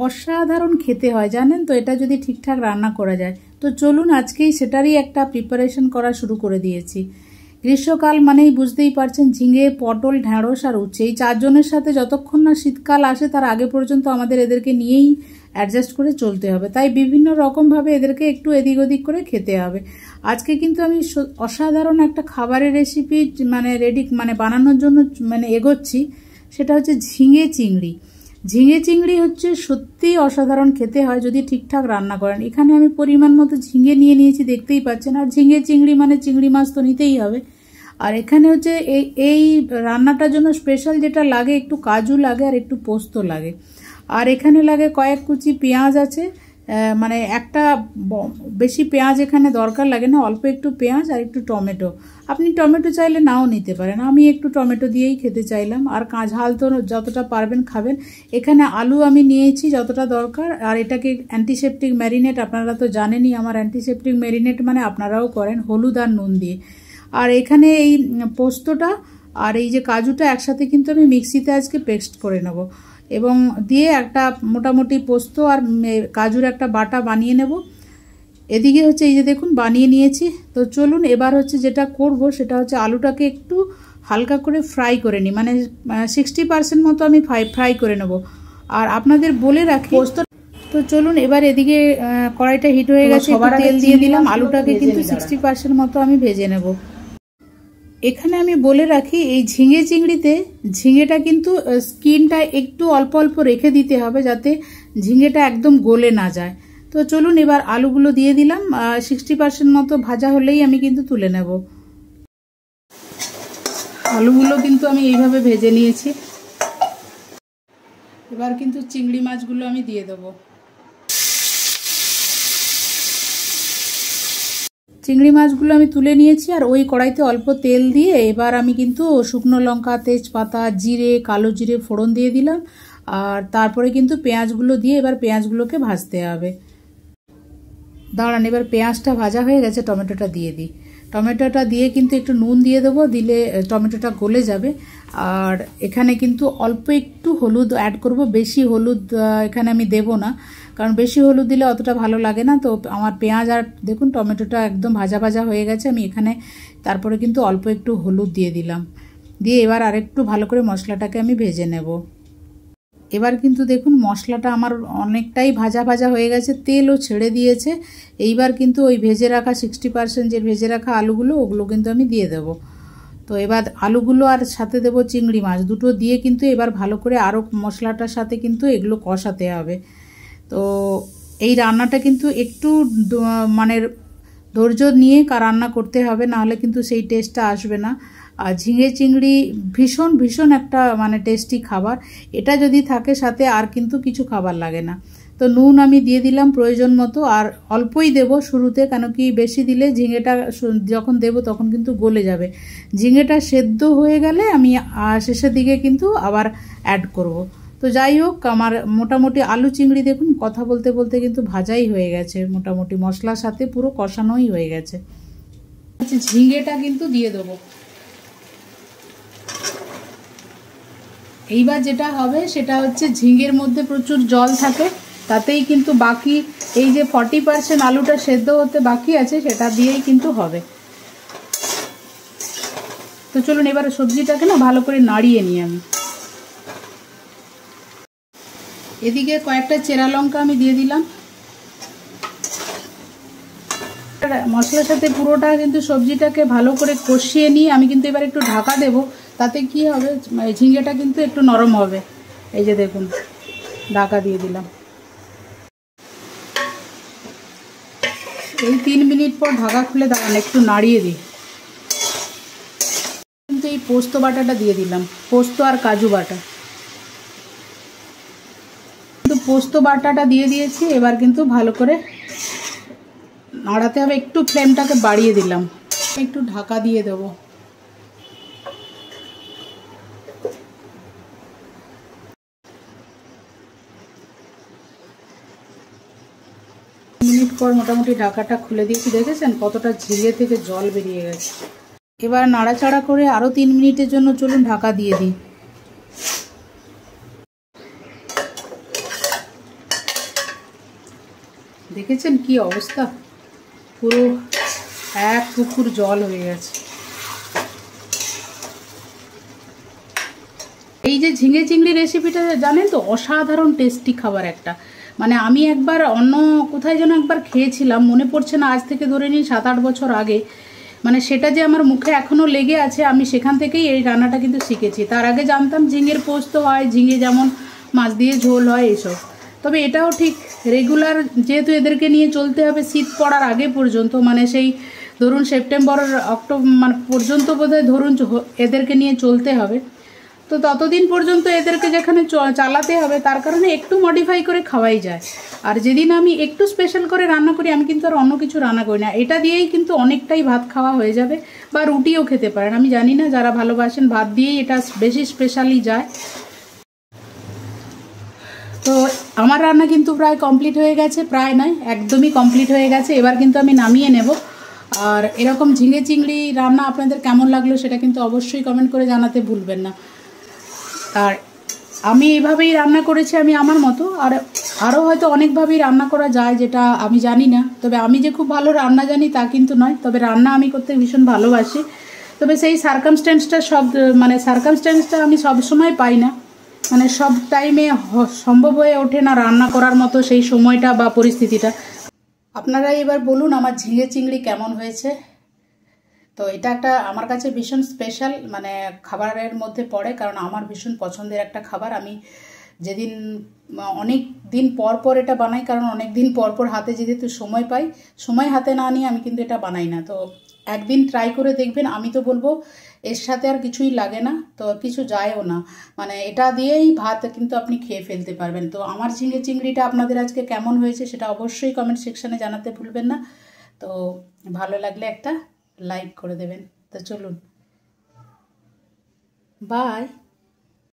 অসাধারণ খেতে হয় জানেন তো, এটা যদি ঠিকঠাক রান্না করা যায়। তো চলুন আজকেই সেটারই একটা প্রিপারেশন করা শুরু করে দিয়েছি। গ্রীষ্মকাল মানেই বুঝতেই পারছেন, ঝিঙে, পটল, ঢ্যাঁড়স আর উচ্ছে, এই চারজনের সাথে যতক্ষণ না শীতকাল আসে তার আগে পর্যন্ত আমাদের এদেরকে নিয়েই অ্যাডজাস্ট করে চলতে হবে। তাই বিভিন্ন রকমভাবে এদেরকে একটু এদিক ওদিক করে খেতে হবে। আজকে কিন্তু আমি অসাধারণ একটা খাবারের রেসিপি বানানোর জন্য এগোচ্ছি। সেটা হচ্ছে ঝিঙে চিংড়ি। ঝিঙে চিংড়ি হচ্ছে সত্যিই অসাধারণ খেতে হয় যদি ঠিকঠাক রান্না করেন। এখানে আমি পরিমাণ মতো ঝিঙে নিয়ে নিয়েছি, দেখতেই পাচ্ছেন। আর ঝিঙে চিংড়ি মানে চিংড়ি মাছ তো নিতেই হবে। আর এখানে হচ্ছে এই রান্নাটার জন্য স্পেশাল যেটা লাগে, একটু কাজু লাগে আর একটু পোস্ত লাগে। আর এখানে লাগে কয়েক কুচি পেঁয়াজ আছে, একটা বেশি পেঁয়াজ এখানে দরকার লাগে না, অল্প একটু পেঁয়াজ আর একটু টমেটো। আপনি টমেটো চাইলে নাও নিতে পারেন, আমি একটু টমেটো দিয়েই খেতে চাইলাম। আর ঝাল তো যতটা পারবেন খাবেন। এখানে আলু আমি নিয়েছি যতটা দরকার। আর এটাকে অ্যান্টিসেপটিক ম্যারিনেট, আপনারা তো জানেনই আমার অ্যান্টিসেপটিক ম্যারিনেট আপনারাও করেন হলুদ আর নুন দিয়ে। আর এখানে এই পোস্তটা আর এই যে কাজুটা একসাথে কিন্তু আমি মিক্সিতে আজকে পেস্ট করে নেব এবং দিয়ে একটা মোটামুটি পোস্ত আর কাজুর একটা বাটা বানিয়ে নেব। এদিকে হচ্ছে এই যে দেখুন বানিয়ে নিয়েছি। তো চলুন এবার হচ্ছে যেটা করব সেটা হচ্ছে আলুটাকে একটু হালকা করে ফ্রাই করে নিই, 60% মতো আমি ফ্রাই করে নেব। আর আপনাদের বলে রাখি পোস্ত। তো চলুন এবার এদিকে কড়াইটা হিট হয়ে গেছে, তেল দিয়ে দিলাম। আলুটাকে কিন্তু 60% মতো আমি ভেজে নেব। এখানে আমি বলে রাখি এই ঝিঙে চিংড়িতে ঝিঙেটা কিন্তু স্কিনটা একটু অল্প অল্প রেখে দিতে হবে যাতে ঝিঙেটা একদম গলে না যায়। তো চলুন এবার আলুগুলো দিয়ে দিলাম। 60% মতো ভাজা হলেই আমি কিন্তু তুলে নেব। আলুগুলো কিন্তু আমি এইভাবে ভেজে নিয়েছি। এবার কিন্তু চিংড়ি মাছগুলো আমি দিয়ে দেবো। চিংড়ি মাছগুলো আমি তুলে নিয়েছি আর ওই কড়াইতে অল্প তেল দিয়ে এবার আমি কিন্তু শুকনো লঙ্কা, তেজপাতা, জিরে, কালো জিরে ফোড়ন দিয়ে দিলাম। আর তারপরে কিন্তু পেঁয়াজগুলো দিয়ে এবার পেঁয়াজগুলোকে ভাজতে হবে। দাঁড়ান, এবার পেঁয়াজটা ভাজা হয়ে গেছে, টমেটোটা দিয়ে দিই। টমেটোটা দিয়ে কিন্তু একটু নুন দিয়ে দেবো, দিলে টমেটোটা গলে যাবে। আর এখানে কিন্তু অল্প একটু হলুদ অ্যাড করব, বেশি হলুদ এখানে আমি দেব না, কারণ বেশি হলুদ দিলে অতটা ভালো লাগে না। তো আমার পেঁয়াজ আর দেখুন টমেটোটা একদম ভাজা ভাজা হয়ে গেছে। আমি এখানে তারপরে কিন্তু অল্প একটু হলুদ দিয়ে দিলাম, দিয়ে এবার আরেকটু ভালো করে মশলাটাকে আমি ভেজে নেব। এবার কিন্তু দেখুন মশলাটা আমার অনেকটাই ভাজা ভাজা হয়ে গেছে, তেলও ছেড়ে দিয়েছে। এইবার কিন্তু ওই ভেজে রাখা 60% যে ভেজে রাখা আলুগুলো, ওগুলো কিন্তু আমি দিয়ে দেব। তো এবার আলুগুলো আর সাথে দেব চিংড়ি মাছ, দুটো দিয়ে কিন্তু এবার ভালো করে আরও মশলাটার সাথে কিন্তু এগুলো কষাতে হবে। তো এই রান্নাটা কিন্তু একটু ধৈর্য নিয়ে রান্না করতে হবে, নাহলে কিন্তু সেই টেস্টটা আসবে না। আর ঝিঙে চিংড়ি ভীষণ ভীষণ একটা টেস্টি খাবার। এটা যদি থাকে সাথে আর কিন্তু কিছু খাবার লাগে না। তো নুন আমি দিয়ে দিলাম প্রয়োজন মতো, আর অল্পই দেব শুরুতে, কেন কি বেশি দিলে ঝিঙেটা যখন দেব তখন কিন্তু গলে যাবে। ঝিঙেটা সেদ্ধ হয়ে গেলে আমি শেষের দিকে কিন্তু আবার অ্যাড করব। তো যাই হোক, আমার মোটামুটি আলু চিংড়ি দেখুন কথা বলতে বলতে কিন্তু ভাজাই হয়ে গেছে, মোটামুটি মশলার সাথে পুরো কষানোই হয়ে গেছে। ঝিঙেটা কিন্তু দিয়ে দেবো। এইবার যেটা হবে সেটা হচ্ছে ঝিঙের মধ্যে প্রচুর জল থাকে, তাতেই কিন্তু বাকি এই যে 40% আলুটা সেদ্ধ হতে বাকি আছে সেটা দিয়েই কিন্তু হবে। তো চলুন এবার সবজিটাকে ভালো করে নাড়িয়ে নিই আমি। এদিকে কয়েকটা চেরা লঙ্কা আমি দিয়ে দিলাম। মশলার সাথে পুরোটা কিন্তু সবজিটাকে ভালো করে কষিয়ে নিয়ে আমি কিন্তু এবার একটু ঢাকা দেব। তাতে কি হবে, ঝিঙেটা কিন্তু একটু নরম হবে। এই যে দেখুন ঢাকা দিয়ে দিলাম। এই 3 মিনিট পর ঢাকা খুলে দাঁড়ান, একটু নাড়িয়ে দিই। কিন্তু এই পোস্ত বাটাটা দিয়ে দিলাম, পোস্ত আর কাজু বাটা। কিন্তু পোস্ত বাটাটা দিয়ে দিয়েছি, এবার কিন্তু ভালো করে নাড়াতে হবে। একটু ফ্লেমটাকে বাড়িয়ে দিলাম, একটু ঢাকা দিয়ে দেবো। মিনিট পর মোটামুটি ঢাকাটা খুলে দিয়েছি, দেখেছেন কতটা ঝিঙে থেকে জল বেরিয়ে গেছে। এবার নাড়াচাড়া করে আরও 3 মিনিটের জন্য চলুন ঢাকা দিয়ে দিই। দেখেছেন কি অবস্থা, পুরো এক পুকুর জল হয়ে গেছে। এই যে ঝিঙে চিংড়ি রেসিপিটা জানেন তো, অসাধারণ টেস্টি খাবার একটা। মানে আমি একবার অন্য কোথায় যেন একবার খেয়েছিলাম, মনে পড়ছে না, আজ থেকে ধরে নিই 7-8 বছর আগে। মানে সেটা যে আমার মুখে এখনও লেগে আছে, আমি সেখান থেকেই এই রান্নাটা কিন্তু শিখেছি। তার আগে জানতাম ঝিঙের পোস্ত হয়, ঝিঙে যেমন মাছ দিয়ে ঝোল হয় এইসব। তবে এটাও ঠিক রেগুলার, যেহেতু এদেরকে নিয়ে চলতে হবে শীত পড়ার আগে পর্যন্ত, মানে সেই ধরুন সেপ্টেম্বর অক্টোবর মানে পর্যন্ত বোধহয় ধরুন এদেরকে নিয়ে চলতে হবে। তো ততদিন পর্যন্ত এদেরকে যেখানে চালাতে হবে, তার কারণে একটু মডিফাই করে খাওয়াই যায়। আর যেদিন আমি একটু স্পেশাল করে রান্না করি, আমি কিন্তু আর অন্য কিছু রান্না করি না, এটা দিয়েই কিন্তু অনেকটাই ভাত খাওয়া হয়ে যাবে, বা রুটিও খেতে পারেন। আমি জানি না, যারা ভালোবাসেন ভাত দিয়েই এটা বেশি স্পেশালি যায়। তো আমার রান্না কিন্তু প্রায় কমপ্লিট হয়ে গেছে, প্রায় নয় একদমই কমপ্লিট হয়ে গেছে। এবার কিন্তু আমি নামিয়ে নেব। আর এরকম ঝিঙে চিংড়ি রান্না আপনাদের কেমন লাগলো সেটা কিন্তু অবশ্যই কমেন্ট করে জানাতে ভুলবেন না। আর আমি এইভাবেই রান্না করেছি, আমি আমার মতো। আর আরও হয়তো অনেকভাবেই রান্না করা যায়, যেটা আমি জানি না। তবে আমি যে খুব ভালো রান্না জানি তা কিন্তু নয়, তবে রান্না আমি করতে ভীষণ ভালোবাসি। তবে সেই সার্কামস্ট্যান্সটা আমি সব সময় পাই না, মানে সব টাইমে সম্ভব হয়ে ওঠে না রান্না করার মতো সেই সময়টা বা পরিস্থিতিটা। আপনারাই এবার বলুন আমার ঝিঙে চিংড়ি কেমন হয়েছে। তো এটা একটা আমার কাছে ভীষণ স্পেশাল মানে খাবারের মধ্যে পড়ে, কারণ আমার ভীষণ পছন্দের একটা খাবার। আমি যেদিন অনেক দিন পর পর এটা বানাই, কারণ অনেক দিন পর পর হাতে যেহেতু সময় পাই, সময় হাতে না নিয়ে আমি কিন্তু এটা বানাই না। তো একদিন ট্রাই করে দেখবেন, আমি তো বলবো এর সাথে আর কিছুই লাগে না, তো কিছু যায়ও না, মানে এটা দিয়েই ভাত কিন্তু আপনি খেয়ে ফেলতে পারবেন। তো আমার ঝিঙে চিংড়িটা আপনাদের আজকে কেমন হয়েছে সেটা অবশ্যই কমেন্ট সেকশানে জানাতে ভুলবেন না। তো ভালো লাগলে একটা লাইক করে দেবেন। তো চলুন, বাই।